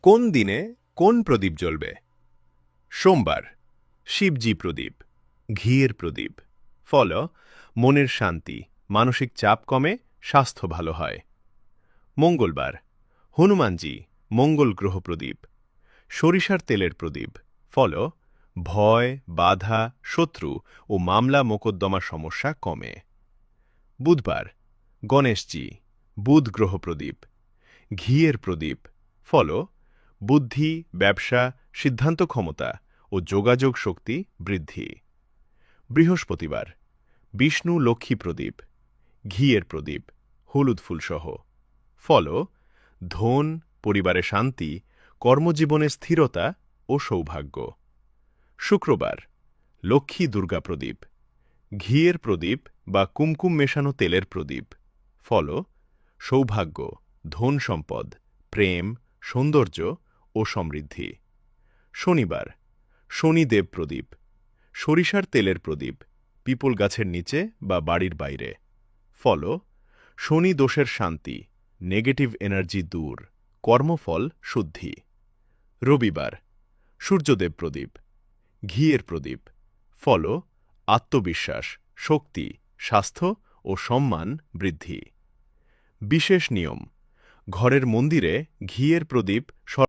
কোন দিনে কোন প্রদীপ জ্বলবে? সোমবার শিবজি প্রদীপ, ঘিয়ের প্রদীপ। ফল মনের শান্তি, মানসিক চাপ কমে, স্বাস্থ্য ভালো হয়। মঙ্গলবার হনুমানজি, মঙ্গল গ্রহ প্রদীপ, সরিষার তেলের প্রদীপ। ফল ভয়, বাধা, শত্রু ও মামলা মোকদ্দমা সমস্যা কমে। বুধবার গণেশজি, বুধ গ্রহ প্রদীপ, ঘিয়ের প্রদীপ। ফল বুদ্ধি, ব্যবসা, সিদ্ধান্ত ক্ষমতা ও যোগাযোগ শক্তি বৃদ্ধি। বৃহস্পতিবার বিষ্ণু লক্ষ্মী প্রদীপ, ঘিয়ের প্রদীপ, হলুদ ফুলসহ। ফল ধন, পরিবারে শান্তি, কর্মজীবনে স্থিরতা ও সৌভাগ্য। শুক্রবার লক্ষ্মী দুর্গা প্রদীপ, ঘিয়ের প্রদীপ বা কুমকুম মেশানো তেলের প্রদীপ। ফল সৌভাগ্য, ধন সম্পদ, প্রেম, সৌন্দর্য ও সমৃদ্ধি। শনিবার শনিদেব প্রদীপ, সরিষার তেলের প্রদীপ, পিপল গাছের নিচে বা বাড়ির বাইরে। ফল শনি দোষের শান্তি, নেগেটিভ এনার্জি দূর, কর্মফল শুদ্ধি। রবিবার সূর্যদেব প্রদীপ, ঘিয়ের প্রদীপ। ফল আত্মবিশ্বাস, শক্তি, স্বাস্থ্য ও সম্মান বৃদ্ধি। বিশেষ নিয়ম: ঘরের মন্দিরে ঘিয়ের প্রদীপ